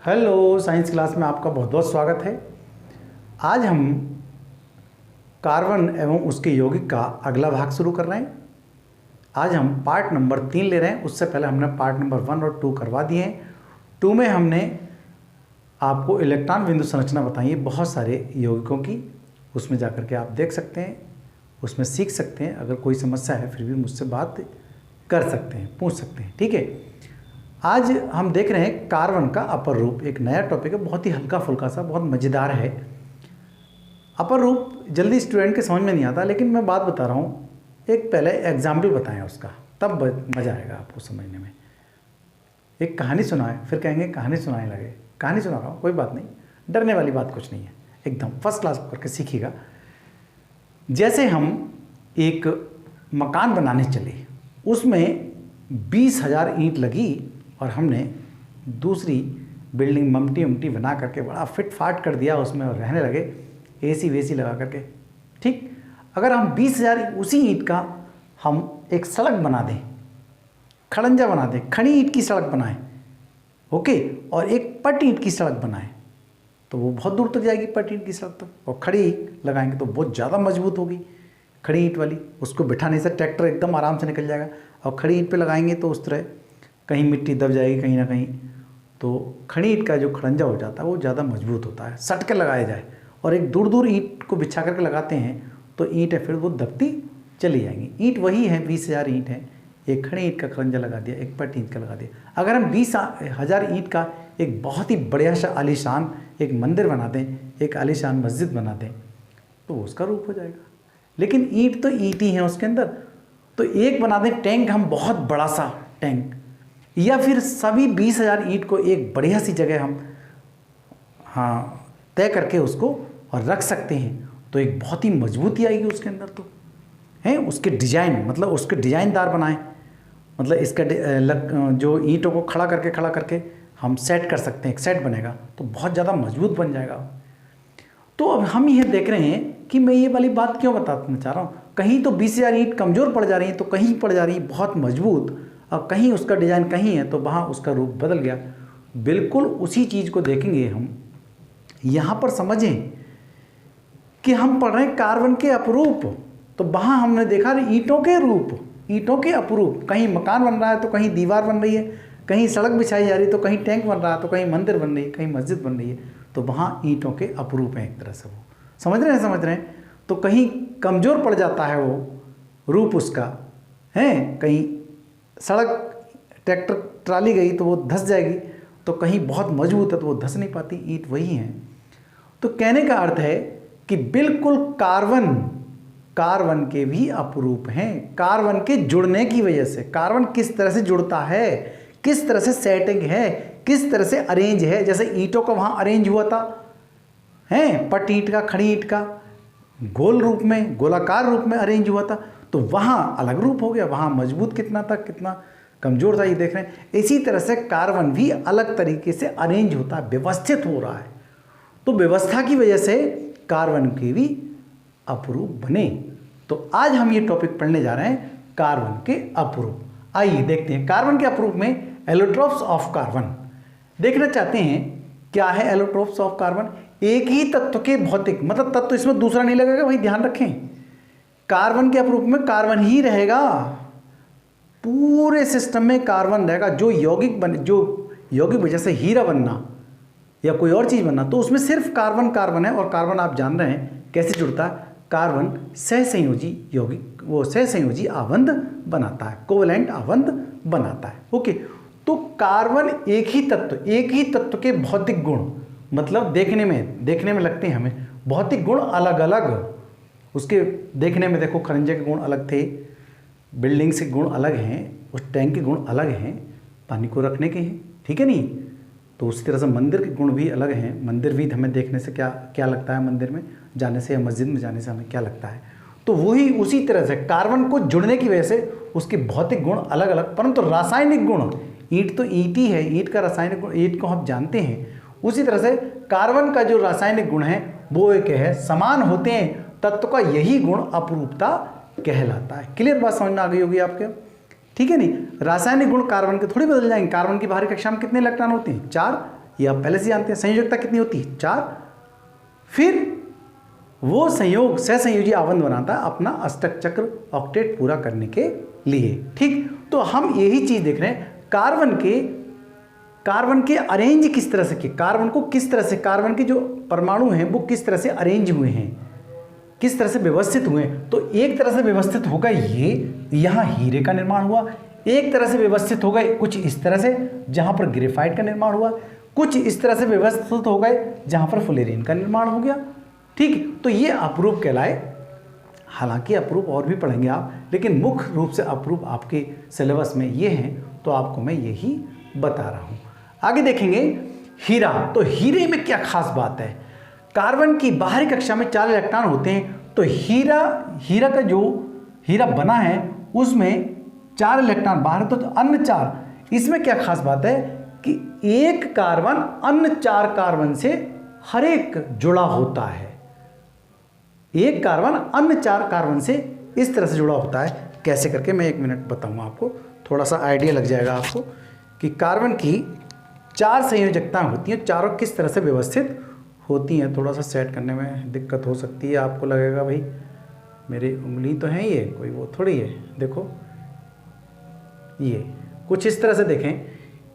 Hello, science class में आपका बहुत बहुत स्वागत है। आज हम कार्बन एवं उसके यौगिक का अगला भाग शुरू कर रहे हैं। आज हम पार्ट नंबर 3 ले रहे हैं। उससे पहले हमने पार्ट नंबर 1 और 2 करवा दिए हैं। 2 में हमने आपको इलेक्ट्रॉन बिंदु संरचना बताई है बहुत सारे यौगिकों की। उसमें जाकर के आप देख सकते हैं, उसमें सीख सकते हैं। अगर कोई समस्या है फिर भी मुझसे बात कर सकते हैं, पूछ सकते हैं, ठीक है। आज हम देख रहे हैं कार्बन का अपर रूप। एक नया टॉपिक है, बहुत ही हल्का फुल्का सा, बहुत मज़ेदार है। अपर रूप जल्दी स्टूडेंट के समझ में नहीं आता, लेकिन मैं बात बता रहा हूँ। एक पहले एग्जाम्पल बताएं उसका, तब मज़ा आएगा आपको समझने में। एक कहानी सुनाएं, फिर कहेंगे कहानी सुनाने लगे। कहानी सुना रहा हूँ, कोई बात नहीं, डरने वाली बात कुछ नहीं है, एकदम फर्स्ट क्लास करके सीखिएगा। जैसे हम एक मकान बनाने चले, उसमें 20,000 ईंट लगी और हमने दूसरी बिल्डिंग ममटी उमटी बना करके बड़ा फिट फाट कर दिया उसमें और रहने लगे एसी वेसी लगा करके, ठीक। अगर हम 20,000 उसी ईंट का हम एक सड़क बना दें, खड़ंजा बना दें, खड़ी ईंट की सड़क बनाएं, ओके, और एक पट ईंट की सड़क बनाएं, तो वो बहुत दूर तक जाएगी पट ईंट की सड़क तक। और खड़ी लगाएंगे तो बहुत ज़्यादा मजबूत होगी खड़ी ईंट वाली, उसको बिठाने से ट्रैक्टर एकदम आराम से निकल जाएगा। और खड़ी ईंट पे लगाएंगे तो उस तरह कहीं मिट्टी दब जाएगी कहीं ना कहीं, तो खड़ी ईंट का जो खड़ंजा हो जाता है वो ज़्यादा मजबूत होता है। सट के लगाया जाए और एक दूर दूर ईंट को बिछा करके लगाते हैं तो ईंट है फिर वो दबती चली जाएंगी। ईंट वही है, 20,000 ईंट है। एक खड़ी ईंट का खड़ंजा लगा दिया, एक पट ईंट का लगा दिया। अगर हम 20,000 ईंट का एक बहुत ही बढ़िया सा आलीशान एक मंदिर बना दें, एक आलीशान मस्जिद बना दें, तो उसका रूप हो जाएगा। लेकिन ईंट तो ईंट ही है उसके अंदर। तो एक बना दें टैंक, हम बहुत बड़ा सा टैंक, या फिर सभी 20,000 ईंट को एक बढ़िया सी जगह हम तय करके उसको और रख सकते हैं, तो एक बहुत ही मजबूती आएगी उसके अंदर। तो है उसके डिजाइन, मतलब उसके डिजाइनदार बनाएं, मतलब इसका जो ईंटों को खड़ा करके हम सेट कर सकते हैं, एक सेट बनेगा तो बहुत ज़्यादा मजबूत बन जाएगा। तो अब हम यह देख रहे हैं कि मैं ये वाली बात क्यों बताना चाह रहा हूँ। कहीं तो 20,000 ईंट कमज़ोर पड़ जा रही है, तो कहीं पड़ जा रही है बहुत मजबूत, और कहीं उसका डिज़ाइन कहीं है तो वहाँ उसका रूप बदल गया। बिल्कुल उसी चीज़ को देखेंगे हम। यहाँ पर समझें कि हम पढ़ रहे हैं कार्बन के अपरूप, तो वहाँ हमने देखा ईंटों के रूप, ईंटों के अपरूप। कहीं मकान बन रहा है तो कहीं दीवार बन रही है, कहीं सड़क बिछाई जा रही है तो कहीं टैंक बन रहा है, तो कहीं मंदिर बन रही है, कहीं मस्जिद बन रही है, तो वहाँ ईंटों के अपरूप हैं एक तरह से। वो समझ रहे हैं। तो कहीं कमज़ोर पड़ जाता है वो रूप उसका, है, कहीं सड़क ट्रैक्टर ट्राली गई तो वो धंस जाएगी, तो कहीं बहुत मजबूत है तो वो धंस नहीं पाती। ईंट वही है। तो कहने का अर्थ है कि बिल्कुल कार्बन के भी अपरूप हैं। कार्बन के जुड़ने की वजह से, कार्बन किस तरह से जुड़ता है, किस तरह से सेटिंग है, किस तरह से अरेंज है। जैसे ईंटों का वहाँ अरेंज हुआ था, है, पट ईंट का, खड़ी ईंट का गोल रूप में, गोलाकार रूप में अरेंज हुआ था, तो वहाँ अलग रूप हो गया। वहाँ मजबूत कितना था, कितना कमज़ोर था, ये देख रहे हैं। इसी तरह से कार्बन भी अलग तरीके से अरेंज होता है, व्यवस्थित हो रहा है। तो व्यवस्था की वजह से कार्बन के भी अपरूप बने। तो आज हम ये टॉपिक पढ़ने जा रहे हैं, कार्बन के अपरूप। आइए देखते हैं कार्बन के अपरूप में एलोट्रोप्स ऑफ कार्बन। देखना चाहते हैं क्या है एलोट्रोप्स ऑफ कार्बन। एक ही तत्व के भौतिक, मतलब तत्व इसमें दूसरा नहीं लगेगा, वही ध्यान रखें। कार्बन के अपरूप में कार्बन ही रहेगा, पूरे सिस्टम में कार्बन रहेगा। जो यौगिक वजह से हीरा बनना या कोई और चीज़ बनना, तो उसमें सिर्फ कार्बन है। और कार्बन आप जान रहे हैं कैसे जुड़ता है। कार्बन सहसंयोजी यौगिक, वो सहसंयोजी आबंध बनाता है, कोवलेंट आबंध बनाता है, ओके। तो कार्बन एक ही तत्व के भौतिक गुण, मतलब देखने में लगते हैं हमें भौतिक गुण अलग अलग। उसके देखने में देखो, खड़ंजे के गुण अलग थे, बिल्डिंग से गुण अलग हैं, उस टैंक के गुण अलग हैं, पानी को रखने के हैं, ठीक है नहीं। तो उसी तरह से मंदिर के गुण भी अलग हैं। मंदिर भी हमें देखने से क्या लगता है, मंदिर में जाने से या मस्जिद में जाने से हमें क्या लगता है। तो वही उसी तरह से कार्बन को जुड़ने की वजह से उसके भौतिक गुण अलग अलग, परंतु रासायनिक गुण, ईंट तो ईंट ही है, ईंट का रासायनिक गुण ईंट को हम जानते हैं। उसी तरह से कार्बन का जो रासायनिक गुण है वो एक है, समान होते हैं। तत्व का यही गुण अपरूपता कहलाता है। क्लियर बात समझ में आ गई होगी आपके, ठीक है नहीं। रासायनिक गुण कार्बन के थोड़ी बदल जाएंगे। कार्बन की बाहरी कक्षा में कितने इलेक्ट्रॉन होते हैं, 4, ये आप पहले से जानते हैं। संयोजकता कितनी होती है? 4। फिर वो संयोग सहसंयोजी आबंध बनाता है अपना अष्टक चक्र ऑक्टेट पूरा करने के लिए। ठीक, तो हम यही चीज देख रहे हैं, कार्बन के अरेंज किस तरह से किए, कार्बन को किस तरह से, कार्बन के जो परमाणु हैं वो किस तरह से अरेंज हुए हैं, किस तरह से व्यवस्थित हुए हैं। तो एक तरह से व्यवस्थित होगा ये, यहाँ हीरे का निर्माण हुआ, एक तरह से व्यवस्थित हो गए कुछ इस तरह से जहाँ पर ग्रेफाइट का निर्माण हुआ, कुछ इस तरह से व्यवस्थित हो गए जहाँ पर फुलेरिन का निर्माण हो गया। ठीक, तो ये अपरूप कहलाए। हालांकि अपरूप और भी पढ़ेंगे आप, लेकिन मुख्य रूप से अपरूप आपके सिलेबस में ये हैं, तो आपको मैं यही बता रहा हूँ। आगे देखेंगे हीरा। तो हीरे में क्या खास बात है? कार्बन की बाहरी कक्षा में 4 इलेक्ट्रॉन होते हैं, तो हीरा का जो हीरा बना है उसमें 4 इलेक्ट्रॉन बाहर, तो अन्य 4। इसमें क्या खास बात है कि एक कार्बन अन्य 4 कार्बन से हर एक जुड़ा होता है। एक कार्बन अन्य 4 कार्बन से इस तरह से जुड़ा होता है। कैसे करके मैं 1 मिनट बताऊंगा आपको, थोड़ा सा आइडिया लग जाएगा आपको कि कार्बन की 4 संयोजकताएं होती हैं, चारों किस तरह से व्यवस्थित होती हैं। थोड़ा सा सेट करने में दिक्कत हो सकती है, आपको लगेगा भाई मेरी उंगली तो है ये, कोई वो थोड़ी है। देखो ये कुछ इस तरह से देखें,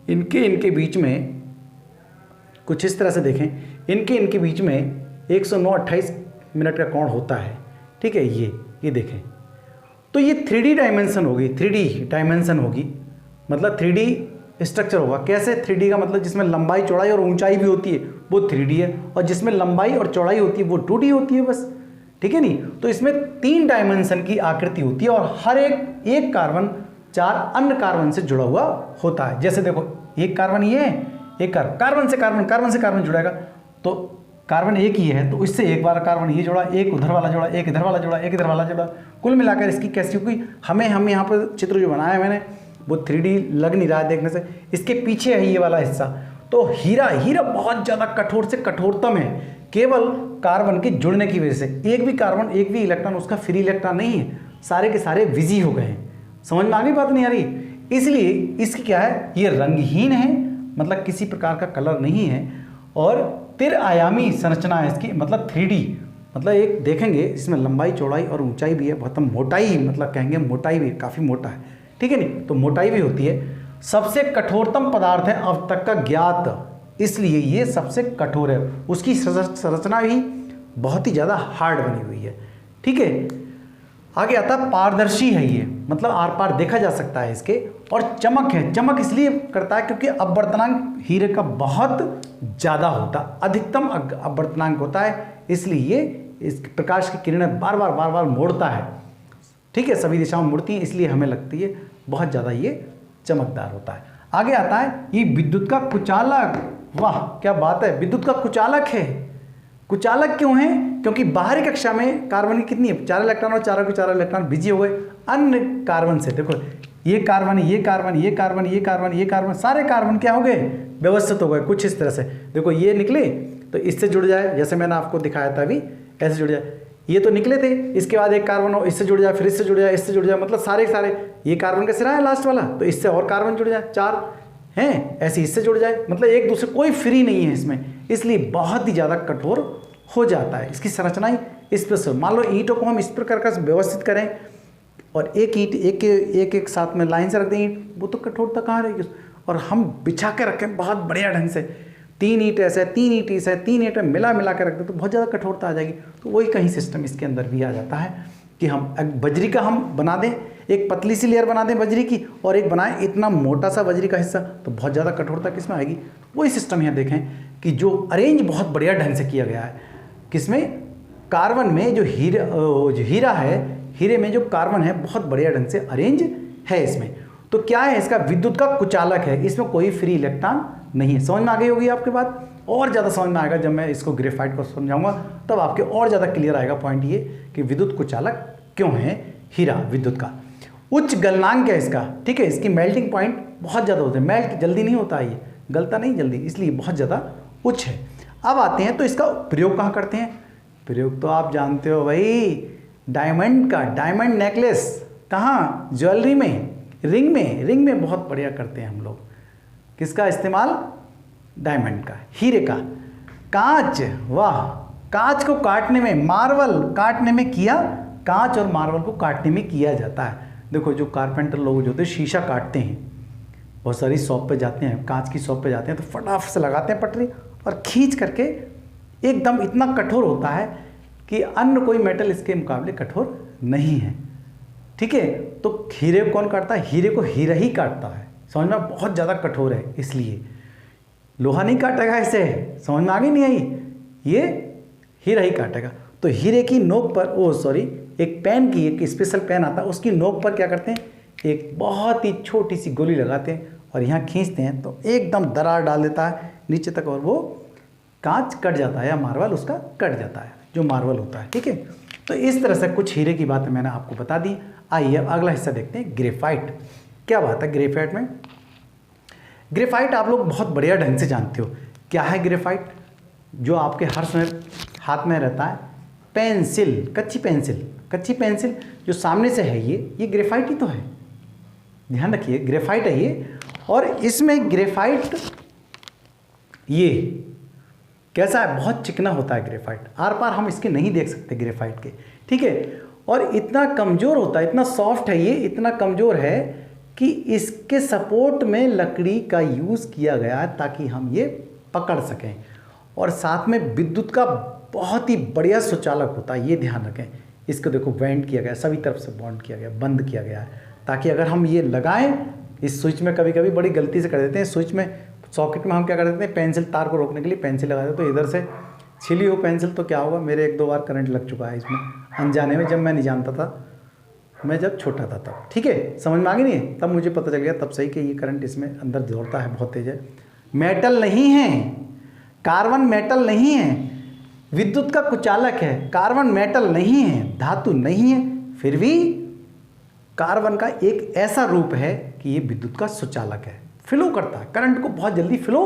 इनके बीच में कुछ इस तरह से देखें, इनके बीच में 109-28 मिनट का कोण होता है। ठीक है, ये देखें, तो ये 3D डायमेंशन होगी, 3D डायमेंशन होगी, मतलब 3D स्ट्रक्चर होगा। कैसे 3D का मतलब जिसमें लंबाई चौड़ाई और ऊंचाई भी होती है वो 3D है, और जिसमें लंबाई और चौड़ाई होती है वो 2D होती है बस। ठीक है नहीं, तो इसमें 3 डायमेंशन की आकृति होती है, और हर एक कार्बन 4 अन्य कार्बन से जुड़ा हुआ होता है। जैसे देखो एक कार्बन ये है, एक कार्बन से कार्बन जुड़ेगा, तो कार्बन एक ही है, तो इससे एक बार कार्बन ये जोड़ा, एक उधर वाला जोड़ा, एक इधर वाला जोड़ा, एक इधर वाला जोड़ा, कुल मिलाकर इसकी कैसी, क्योंकि हम यहाँ पर चित्र जो बनाया है मैंने वो 3D लग नहीं रहा है देखने से, इसके पीछे है ये वाला हिस्सा। तो हीरा बहुत ज़्यादा कठोर से कठोरतम है, केवल कार्बन के जुड़ने की वजह से। एक भी इलेक्ट्रॉन उसका फ्री इलेक्ट्रॉन नहीं है, सारे के सारे बिजी हो गए हैं। समझ में आ गई बात नहीं आ रही? इसलिए इसकी क्या है, ये रंगहीन है, मतलब किसी प्रकार का कलर नहीं है, और 3 आयामी संरचना है इसकी, मतलब 3D, मतलब एक देखेंगे इसमें लंबाई चौड़ाई और ऊंचाई भी है, बहुत मोटाई, मतलब कहेंगे मोटाई भी काफ़ी मोटा है। ठीक है नहीं, तो मोटाई भी होती है। सबसे कठोरतम पदार्थ है अब तक का ज्ञात, इसलिए ये सबसे कठोर है। उसकी संरचना भी बहुत ही ज़्यादा हार्ड बनी हुई है। ठीक है, आगे आता है पारदर्शी है ये, मतलब आर पार देखा जा सकता है इसके, और चमक है। चमक इसलिए करता है क्योंकि अपवर्तनांक हीरे का बहुत ज़्यादा होता है, अधिकतम अपवर्तनांक होता है, इसलिए ये इस प्रकाश की किरणें बार बार मोड़ता है। ठीक है, सभी दिशाओं में मुड़ती हैं, इसलिए हमें लगती है बहुत ज़्यादा ये चमकदार होता है। आगे आता है ये विद्युत का कुचालक। वाह क्या बात है, विद्युत का कुचालक है। कुचालक क्यों है? क्योंकि बाहरी कक्षा में कार्बन की कितनी है, 4 इलेक्ट्रॉन, और चारों के 4 इलेक्ट्रॉन बिजी हो गए अन्य कार्बन से। देखो ये कार्बन, ये कार्बन, ये कार्बन, ये कार्बन, ये कार्बन, सारे कार्बन क्या हो गए, व्यवस्थित हो गए कुछ इस तरह से। देखो ये निकले तो इससे जुड़ जाए, जैसे मैंने आपको दिखाया था अभी, ऐसे जुड़ जाए। ये तो निकले थे, इसके बाद एक कार्बन हो, इससे जुड़ जाए, फिर इससे जुड़ जाए, इससे जुड़ जाए, मतलब सारे ये कार्बन का सिरा है लास्ट वाला, तो इससे और कार्बन जुड़ जाए, 4 हैं, ऐसे इससे जुड़ जाए, मतलब एक दूसरे, कोई फ्री नहीं है इसमें, इसलिए बहुत ही ज़्यादा कठोर हो जाता है। इसकी संरचना ही इस पर, मान लो ईंटों को हम इस प्रकार का व्यवस्थित करें और एक ईंट एक साथ में लाइन से रख दें ईंट, वो तो कठोरता कहाँ रहेगी, और हम बिछा के रखें बहुत बढ़िया ढंग से, 3 ईंट ऐसे, 3 ईंट ऐसे, 3 ईंट मिला के रख दें तो बहुत ज़्यादा कठोरता आ जाएगी। तो वही कहीं सिस्टम इसके अंदर भी आ जाता है कि हम बजरी का हम बना दें, एक पतली सी लेयर बना दें बजरी की, और एक बनाएं इतना मोटा सा बजरी का हिस्सा, तो बहुत ज़्यादा कठोरता किसमें आएगी। वही सिस्टम यहाँ देखें कि जो अरेंज बहुत बढ़िया ढंग से किया गया है, किसमें, कार्बन में जो हीरा है, हीरे में जो कार्बन है बहुत बढ़िया ढंग से अरेंज है इसमें। तो क्या है, इसका विद्युत का कुचालक है, इसमें कोई फ्री इलेक्ट्रॉन नहीं है। समझ में आ गई होगी आपके बात, और ज़्यादा समझ में आएगा जब मैं इसको ग्रेफाइट को समझाऊंगा, तब आपके और ज़्यादा क्लियर आएगा पॉइंट ये कि विद्युत कुचालक क्यों है हीरा विद्युत का। उच्च गलनांक है इसका, ठीक है, इसकी मेल्टिंग पॉइंट बहुत ज़्यादा होते हैं, मेल्ट जल्दी नहीं होता है, ये गलता नहीं जल्दी, इसलिए बहुत ज़्यादा उच्च है। अब आते हैं तो इसका प्रयोग कहाँ करते हैं। प्रयोग तो आप जानते हो भाई, डायमंड का, डायमंड नेकलेस कहाँ, ज्वेलरी में, रिंग में बहुत बढ़िया करते हैं हम लोग। किसका इस्तेमाल, डायमंड का, हीरे का। कांच, वाह, कांच को काटने में, मार्बल काटने में किया, कांच और मार्बल को काटने में किया जाता है। देखो जो कारपेंटर लोग जो होते हैं शीशा काटते हैं, बहुत सारी शॉप पे जाते हैं, कांच की शॉप पे जाते हैं, तो फटाफट से लगाते हैं पटरी और खींच करके एकदम इतना कठोर होता है कि अन्य कोई मेटल इसके मुकाबले कठोर नहीं है। ठीक है, तो हीरे को कौन काटता है? हीरे को हीरा ही काटता है। समझ में, बहुत ज़्यादा कठोर है, इसलिए लोहा नहीं काटेगा इसे। समझ में आ गई नहीं आई? ये हीरा ही काटेगा। तो हीरे की नोक पर, एक पेन की, एक स्पेशल पेन आता है, उसकी नोक पर क्या करते हैं, एक बहुत ही छोटी सी गोली लगाते हैं और यहाँ खींचते हैं तो एकदम दरार डाल देता है नीचे तक, और वो कांच कट जाता है या मार्बल उसका कट जाता है, जो मार्बल होता है। ठीक है, तो इस तरह से कुछ हीरे की बातें मैंने आपको बता दी। आइए अब अगला हिस्सा देखते हैं, ग्रेफाइट। क्या बात है ग्रेफाइट में? ग्रेफाइट आप लोग बहुत बढ़िया ढंग से जानते हो। क्या है ग्रेफाइट? जो आपके हर समय हाथ में रहता है, पेंसिल, कच्ची पेंसिल जो सामने से है, ये ग्रेफाइट ही तो है। ध्यान रखिए, ग्रेफाइट है ये। और इसमें ग्रेफाइट ये कैसा है? बहुत चिकना होता है ग्रेफाइट, आर पार हम इसके नहीं देख सकते ग्रेफाइट के। ठीक है, और इतना कमज़ोर होता है, इतना सॉफ्ट है ये, इतना कमज़ोर है कि इसके सपोर्ट में लकड़ी का यूज़ किया गया है ताकि हम ये पकड़ सकें। और साथ में विद्युत का बहुत ही बढ़िया सुचालक होता है, ये ध्यान रखें। इसको देखो बैंड किया गया, सभी तरफ से बॉन्ड किया गया, बंद किया गया है, ताकि अगर हम ये लगाएं इस स्विच में, कभी कभी बड़ी गलती से कर देते हैं स्विच में, सॉकेट में हम क्या कर देते हैं, पेंसिल, तार को रोकने के लिए पेंसिल लगा देते, तो इधर से छिली हो पेंसिल तो क्या होगा, मेरे 1-2 बार करंट लग चुका है इसमें अनजाने में, जब मैं नहीं जानता था, मैं जब छोटा था तब। ठीक है, समझ में आ गई नहीं? तब मुझे पता चल गया तब सही कि ये करंट इसमें अंदर दौड़ता है, बहुत तेज है। मेटल नहीं है, कार्बन मेटल नहीं है, विद्युत का कुचालक है, कार्बन मेटल नहीं है, धातु नहीं है, फिर भी कार्बन का एक ऐसा रूप है कि ये विद्युत का सुचालक है, फ्लो करता है, करंट को बहुत जल्दी फ्लो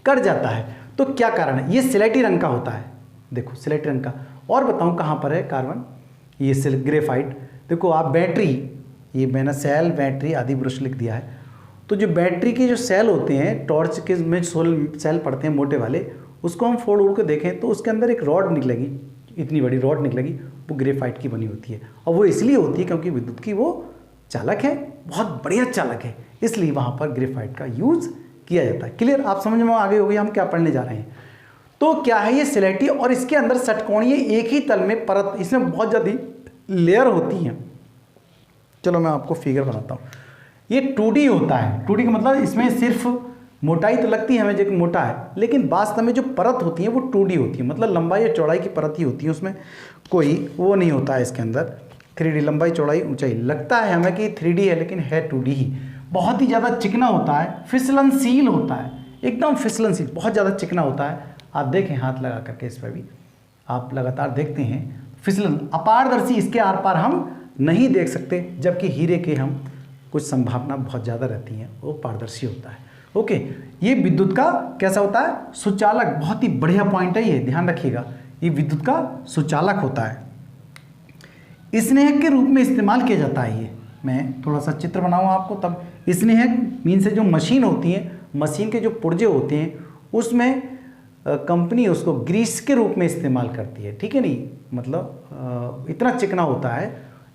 कर जाता है। तो क्या कारण है? ये स्लेटी रंग का होता है, देखो स्लेटी रंग का। और बताऊं कहाँ पर है कार्बन? ये ग्रेफाइट। देखो आप बैटरी, ये मैंने सेल, बैटरी आदि ब्रश लिख दिया है। तो जो बैटरी के जो सेल होते हैं, टॉर्च के में सेल पड़ते हैं मोटे वाले, उसको हम फोड़ उड़ के देखें तो उसके अंदर एक रॉड निकलेगी, इतनी बड़ी रॉड निकलेगी, वो ग्रेफाइट की बनी होती है। और वो इसलिए होती है क्योंकि विद्युत की वो चालक है, बहुत बढ़िया चालक है, इसलिए वहाँ पर ग्रेफाइट का यूज़ किया जाता है। क्लियर? आप समझ में आगे हो गई हम क्या पढ़ने जा रहे हैं। तो क्या है ये स्लेटी, और इसके अंदर षटकोणीय एक ही तल में परत, इसमें बहुत ज़्यादा लेयर होती हैं। चलो मैं आपको फिगर बनाता हूँ। ये 2D होता है, 2D का मतलब इसमें सिर्फ मोटाई तो लगती है हमें जो मोटा है, लेकिन वास्तव में जो परत होती है वो 2D होती है, मतलब लंबाई या चौड़ाई की परत ही होती है, उसमें कोई वो नहीं होता है इसके अंदर। 3D लंबाई चौड़ाई ऊंचाई, लगता है हमें कि 3D है लेकिन है 2D ही। बहुत ही ज़्यादा चिकना होता है, फिसलनशील होता है, एकदम फिसलनशील, बहुत ज़्यादा चिकना होता है। आप देखें हाथ लगा करके इस पर भी आप लगातार देखते हैं, फिसलन, अपारदर्शी, इसके आर पार हम नहीं देख सकते, जबकि हीरे के हम कुछ संभावना बहुत ज़्यादा रहती हैं, वो पारदर्शी होता है। ओके, ये विद्युत का कैसा होता है? सुचालक। बहुत ही बढ़िया पॉइंट है ये, ध्यान रखिएगा, ये विद्युत का सुचालक होता है, स्नेहक के रूप में इस्तेमाल किया जाता है। ये मैं थोड़ा सा चित्र बनाऊँ आपको तब। स्नेहक मीन से जो मशीन होती है, मशीन के जो पुर्जे होते हैं उसमें कंपनी उसको ग्रीस के रूप में इस्तेमाल करती है। ठीक है, नहीं मतलब इतना चिकना होता है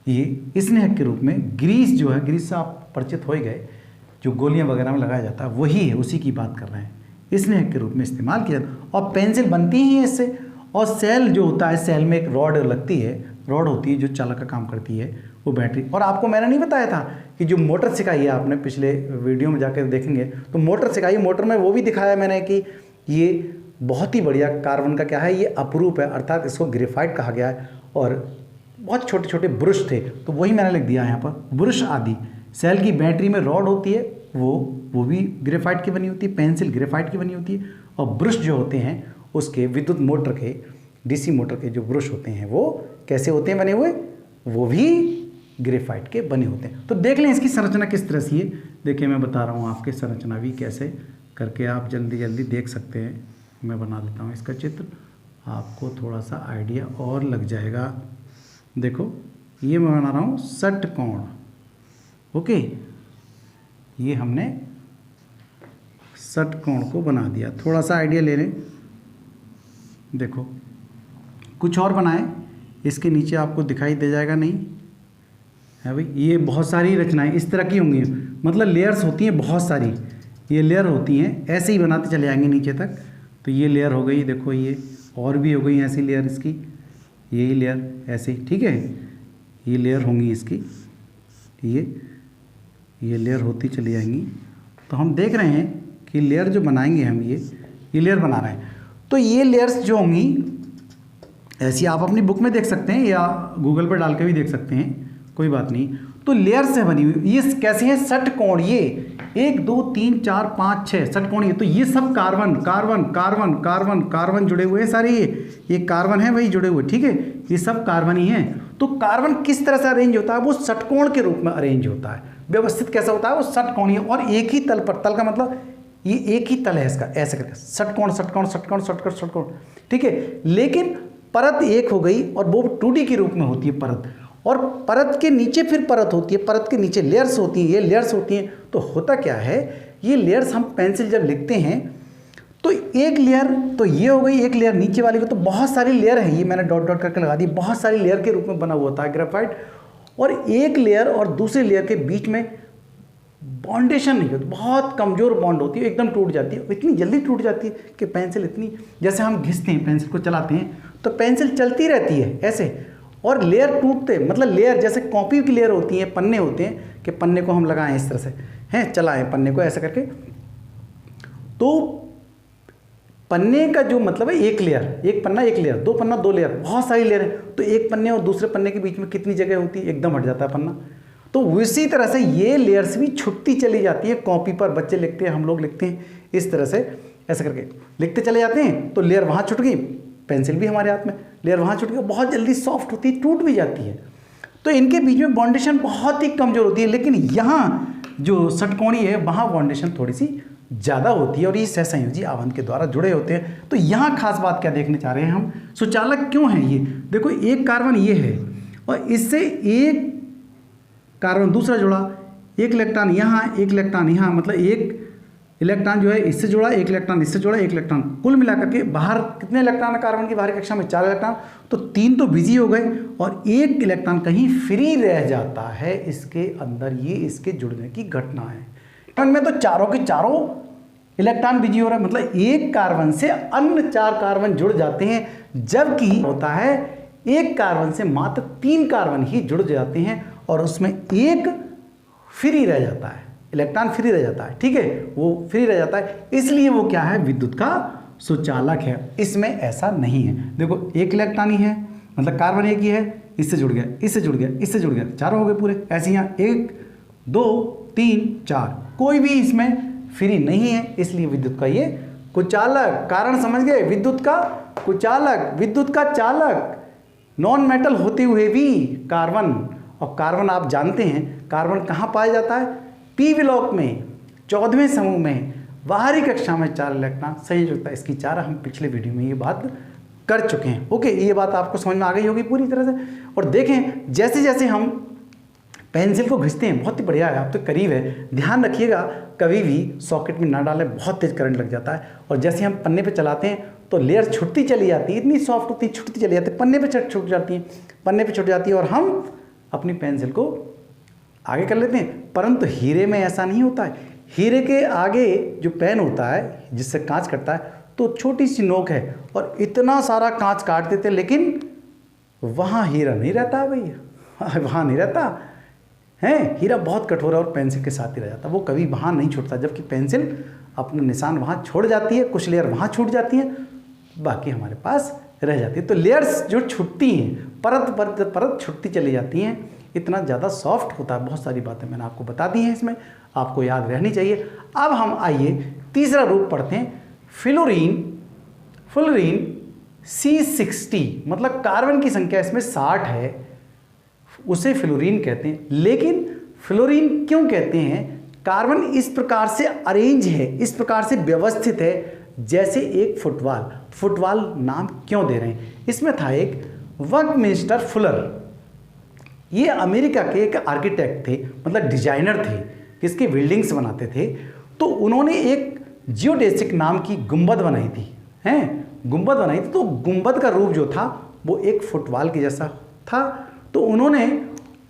ये, स्नेहक के रूप में। ग्रीस जो है, ग्रीस से आप परिचित हो ही गए, जो गोलियां वगैरह में लगाया जाता है वही है, उसी की बात कर रहे हैं। स्नेहक के रूप में इस्तेमाल किया जाता है, और पेंसिल बनती ही है इससे। और सेल जो होता है, सेल में एक रॉड लगती है, रॉड होती है जो चालक का काम करती है, वो बैटरी। और आपको मैंने नहीं बताया था कि जो मोटर सिखाई है, आपने पिछले वीडियो में जाकर देखेंगे तो मोटर सिखाई, मोटर में वो भी दिखाया मैंने कि ये बहुत ही बढ़िया कार्बन का क्या है, ये अपरूप है, अर्थात इसको ग्रेफाइट कहा गया है। और बहुत छोटे छोटे ब्रश थे, तो वही मैंने लिख दिया यहाँ पर, ब्रश आदि। सेल की बैटरी में रॉड होती है, वो भी ग्रेफाइट की बनी होती है, पेंसिल ग्रेफाइट की बनी होती है, और ब्रश जो होते हैं उसके विद्युत मोटर के, डीसी मोटर के जो ब्रश होते हैं वो कैसे होते हैं बने हुए, वो भी ग्रेफाइट के बने होते हैं। तो देख लें इसकी संरचना किस तरह से है। देखिए मैं बता रहा हूँ आपके संरचना भी कैसे करके आप जल्दी जल्दी देख सकते हैं। मैं बना देता हूँ इसका चित्र, आपको थोड़ा सा आइडिया और लग जाएगा। देखो ये मैं बना रहा हूँ षटकोण। ओके, ये हमने षटकोण को बना दिया। थोड़ा सा आइडिया ले लें, देखो कुछ और बनाए, इसके नीचे आपको दिखाई दे जाएगा नहीं है भाई। ये बहुत सारी रचनाएं इस तरह की होंगी, मतलब लेयर्स होती हैं बहुत सारी, ये लेयर होती हैं, ऐसे ही बनाते चले जाएंगे नीचे तक। तो ये लेयर हो गई, देखो ये और भी हो गई ऐसी लेयर इसकी, यही लेयर ऐसे ही, ठीक है, ये लेयर होंगी इसकी, ये लेयर होती चली जाएंगी। तो हम देख रहे हैं कि लेयर जो बनाएंगे हम, ये लेयर बना रहे हैं। तो ये लेयर्स जो होंगी ऐसी आप अपनी बुक में देख सकते हैं या गूगल पर डाल के भी देख सकते हैं, कोई बात नहीं। तो लेयर से बनी हुई ये कैसे हैं, षटकोण, ये 1 2 3 4 5 6 षटकोण। तो ये सब carbon carbon carbon carbon carbon जुड़े हुए हैं सारे, ये कार्बन है भाई जुड़े हुए, ठीक है, ये सब कार्बन ही हैं। तो कार्बन किस तरह से अरेंज होता है, वो षटकोण के रूप में अरेंज होता है, व्यवस्थित कैसा होता है, वो षटकोणीय, और एक ही तल पर, तल का मतलब ये एक ही तल है इसका, ऐसे करके षटकोण षटकोण षटकोण षटकोण षटकोण, ठीक है। लेकिन परत एक हो गई और वो 2D के रूप में होती है परत, और परत के नीचे फिर परत होती है, परत के नीचे लेयर्स होती हैं, ये लेयर्स होती हैं। तो होता क्या है, ये लेयर्स हम पेंसिल जब लिखते हैं तो एक लेयर, तो ये हो गई एक लेयर नीचे वाली को, तो बहुत सारी लेयर है, ये मैंने डॉट डॉट करके लगा दी, बहुत सारी लेयर के रूप में बना हुआ होता है ग्रेफाइट। और एक लेयर और दूसरे लेयर के बीच में बॉन्डेशन नहीं होती, बहुत कमज़ोर बॉन्ड होती है, एकदम टूट जाती है, इतनी जल्दी टूट जाती है कि पेंसिल इतनी, जैसे हम घिसते हैं पेंसिल को चलाते हैं तो पेंसिल चलती रहती है ऐसे, और लेयर टूटते, मतलब लेयर जैसे कॉपी की लेयर होती है, पन्ने होते हैं कि पन्ने को हम लगाएं इस तरह से, हैं चलाएं पन्ने को ऐसे करके। तो पन्ने का जो मतलब है एक लेयर, एक पन्ना एक लेयर, 2 पन्ना 2 लेयर, बहुत सारी लेयर है। तो एक पन्ने और दूसरे पन्ने के बीच में कितनी जगह होती है, एकदम हट जाता है पन्ना। तो उसी तरह से ये लेयर्स भी छुटती चली जाती है, कॉपी पर बच्चे लिखते हैं, हम लोग लिखते हैं इस तरह से, ऐसे करके लिखते चले जाते हैं। तो लेयर वहाँ छुट गई, पेंसिल भी हमारे हाथ में, लेयर वहाँ छुट गई, बहुत जल्दी सॉफ्ट होती है, टूट भी जाती है। तो इनके बीच में बॉन्डेशन बहुत ही कमज़ोर होती है, लेकिन यहाँ जो षटकोणी है वहाँ बॉन्डेशन थोड़ी सी ज़्यादा होती है, और ये सहसंयोजी आबंध के द्वारा जुड़े होते हैं। तो यहाँ खास बात क्या देखने चाह रहे हैं हम, सुचालक क्यों है ये, देखो एक कार्बन ये है और इससे एक कार्बन दूसरा जुड़ा, एक इलेक्ट्रॉन यहाँ एक इलेक्ट्रॉन यहाँ, मतलब एक इलेक्ट्रॉन जो है इससे जुड़ा, एक इलेक्ट्रॉन इससे जुड़ा, एक इलेक्ट्रॉन, कुल मिलाकर के बाहर कितने इलेक्ट्रॉन है कार्बन की बाहरी कक्षा में, 4 इलेक्ट्रॉन। तो 3 तो बिजी हो गए और एक इलेक्ट्रॉन कहीं फ्री रह जाता है इसके अंदर, ये इसके जुड़ने की घटना है। में तो चारों के चारों इलेक्ट्रॉन बिजी हो रहा है, मतलब एक कार्बन से अन्य 4 कार्बन जुड़ जाते हैं, जबकि होता है एक कार्बन से मात्र 3 कार्बन ही जुड़ जाते हैं और उसमें एक फ्री रह जाता है, इलेक्ट्रॉन फ्री रह जाता है, ठीक है, वो फ्री रह जाता है, इसलिए वो क्या है, विद्युत का सुचालक है। इसमें ऐसा नहीं है, देखो एक इलेक्ट्रॉन ही है, मतलब कार्बन एक ही है, इससे जुड़ गया, इससे जुड़ गया, इससे जुड़ गया, 4 हो गए पूरे। ऐसे यहाँ 1 2 3 4, कोई भी इसमें फ्री नहीं है, इसलिए विद्युत का ये कुचालक, कारण समझ गए, विद्युत का कुचालक, विद्युत का चालक, नॉन मेटल होते हुए भी कार्बन, और कार्बन आप जानते हैं कार्बन कहाँ पाया जाता है, पी ब्लॉक में 14वें समूह में, बाहरी कक्षा में 4 इलेक्ट्रॉन संयोजकता इसकी 4, हम पिछले वीडियो में ये बात कर चुके हैं। ओके, ये बात आपको समझ में आ गई होगी पूरी तरह से। और देखें जैसे जैसे हम पेंसिल को घिसते हैं, बहुत ही बढ़िया है, आप तो करीब है, ध्यान रखिएगा कभी भी सॉकेट में ना डालें, बहुत तेज करंट लग जाता है। और जैसे हम पन्ने पे चलाते हैं तो लेयर छुटती चली जाती है, इतनी सॉफ्ट होती है, छुटती चली जाती है, पन्ने पे छूट जाती है, पन्ने पे छूट जाती है, और हम अपनी पेंसिल को आगे कर लेते हैं। परंतु हीरे में ऐसा नहीं होता है, हीरे के आगे जो पेन होता है जिससे कांच कटता है, तो छोटी सी नोक है और इतना सारा कांच काट देते हैं, लेकिन वहाँ हीरा नहीं रहता है भैया, वहाँ नहीं रहता है, हीरा बहुत कठोर है और पेंसिल के साथ ही रह जाता है, वो कभी वहाँ नहीं छूटता, जबकि पेंसिल अपने निशान वहाँ छोड़ जाती है, कुछ लेयर वहाँ छूट जाती हैं, बाकी हमारे पास रह जाती है। तो लेयर्स जो छुटती हैं, परत परत परत छुटती चली जाती हैं, इतना ज़्यादा सॉफ्ट होता है। बहुत सारी बातें मैंने आपको बता दी हैं, इसमें आपको याद रहनी चाहिए। अब हम आइए तीसरा रूप पढ़ते हैं, फ्लोरीन। फ्लोरीन C60, मतलब कार्बन की संख्या इसमें 60 है, उसे फ्लोरीन कहते हैं। लेकिन फ्लोरीन क्यों कहते हैं, कार्बन इस प्रकार से अरेंज है, इस प्रकार से व्यवस्थित है जैसे एक फुटबॉल। फुटबॉल नाम क्यों दे रहे हैं, इसमें था एक बकमिंस्टर फुलर, ये अमेरिका के एक आर्किटेक्ट थे, मतलब डिजाइनर थे, किसके बिल्डिंग्स बनाते थे। तो उन्होंने एक जियोडेसिक नाम की गुंबद बनाई थी, हैं गुंबद बनाई थी। तो गुंबद का रूप जो था वो एक फुटबॉल के जैसा था। तो उन्होंने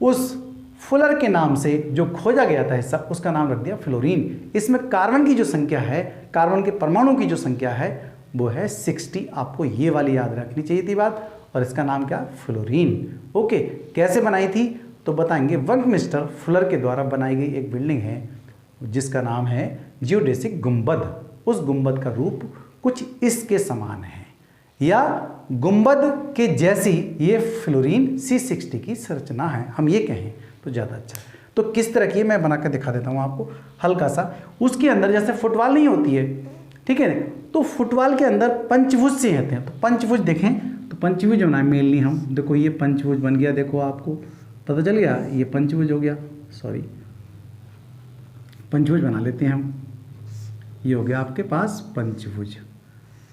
उस फुलर के नाम से जो खोजा गया था हिस्सा, उसका नाम रख दिया फ्लोरीन। इसमें कार्बन की जो संख्या है, कार्बन के परमाणु की जो संख्या है वो है 60। आपको ये वाली याद रखनी चाहिए थी बात। और इसका नाम क्या, फ्लोरीन। ओके, कैसे बनाई थी तो बताएंगे। बंकमिस्टर फुलर के द्वारा बनाई गई एक बिल्डिंग है जिसका नाम है जियोडेसिक गुंबद। उस गुंबद का रूप कुछ इसके समान है या गुंबद के जैसी ये फ्लोरीन C60 की संरचना है, हम ये कहें तो ज़्यादा अच्छा है। तो किस तरह की है मैं बना कर दिखा देता हूँ आपको हल्का सा। उसके अंदर जैसे फुटबॉल नहीं होती है, ठीक है, तो फुटबॉल के अंदर पंचभुज से होते हैं। तो पंचभुज देखें तो पंचभुज बनाए मेनली हम, देखो ये पंचभुज बन गया, देखो आपको पता चल गया ये पंचभुज हो गया, सॉरी पंचभुज बना लेते हैं हम। ये हो गया आपके पास पंचभुज।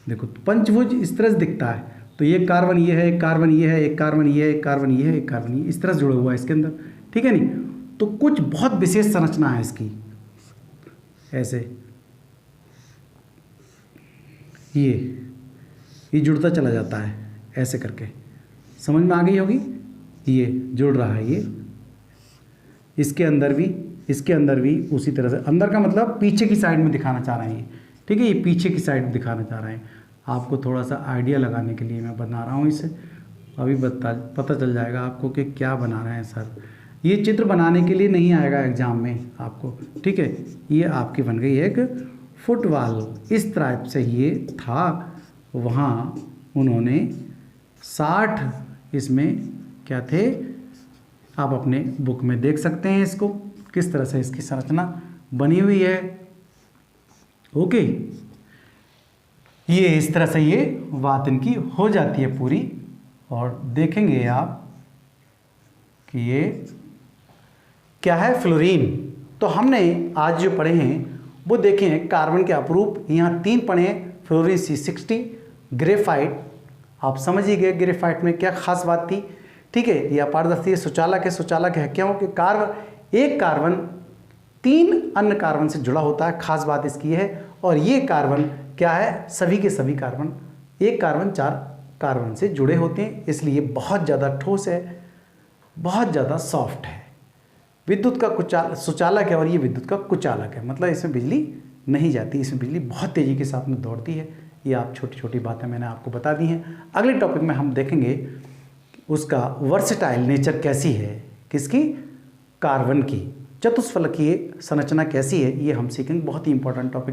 देखो पंचभुज इस तरह से दिखता है। तो ये कार्बन ये है, एक कार्बन ये है, एक कार्बन ये है, एक कार्बन ये है, एक कार्बन ये, इस तरह से जुड़ा हुआ है इसके अंदर, ठीक है नहीं। तो कुछ बहुत विशेष संरचना है इसकी, ऐसे ये जुड़ता चला जाता है ऐसे करके, समझ में आ गई होगी। ये जुड़ रहा है, ये इसके अंदर भी उसी तरह से। अंदर का मतलब पीछे की साइड में दिखाना चाह रहे हैं, ठीक है, ये पीछे की साइड में दिखाना चाह रहे हैं। आपको थोड़ा सा आइडिया लगाने के लिए मैं बना रहा हूँ इसे, अभी पता चल जाएगा आपको कि क्या बना रहे हैं सर। ये चित्र बनाने के लिए नहीं आएगा एग्जाम में आपको, ठीक है। ये आपकी बन गई एक फुटबॉल, इस टाइप से ये था। वहाँ उन्होंने 60 इसमें क्या थे, आप अपने बुक में देख सकते हैं इसको किस तरह से इसकी संरचना बनी हुई है। ओके, ये इस तरह से ये बात इनकी हो जाती है पूरी। और देखेंगे आप कि ये क्या है, फ्लोरीन। तो हमने आज जो पढ़े हैं वो देखे हैं कार्बन के अपरूप। यहाँ 3 पढ़े हैं, फ्लोरीन C60, ग्रेफाइट। आप समझ ही गए ग्रेफाइट में क्या खास बात थी, ठीक है। यह पारदर्शी सुचालक है क्यों कि एक कार्बन 3 अन्य कार्बन से जुड़ा होता है, खास बात इसकी है। और ये कार्बन क्या है, सभी के सभी कार्बन, एक कार्बन 4 कार्बन से जुड़े होते हैं, इसलिए बहुत ज़्यादा ठोस है, बहुत ज़्यादा सॉफ्ट है। विद्युत का सुचालक है और ये विद्युत का कुचालक है, मतलब इसमें बिजली नहीं जाती, इसमें बिजली बहुत तेज़ी के साथ में दौड़ती है। ये आप छोटी छोटी बातें मैंने आपको बता दी हैं। अगले टॉपिक में हम देखेंगे उसका वर्सेटाइल नेचर कैसी है, किसकी, कार्बन की। चतुष्फलकीय संरचना कैसी है, ये हम सीखेंगे, बहुत ही इंपॉर्टेंट टॉपिक।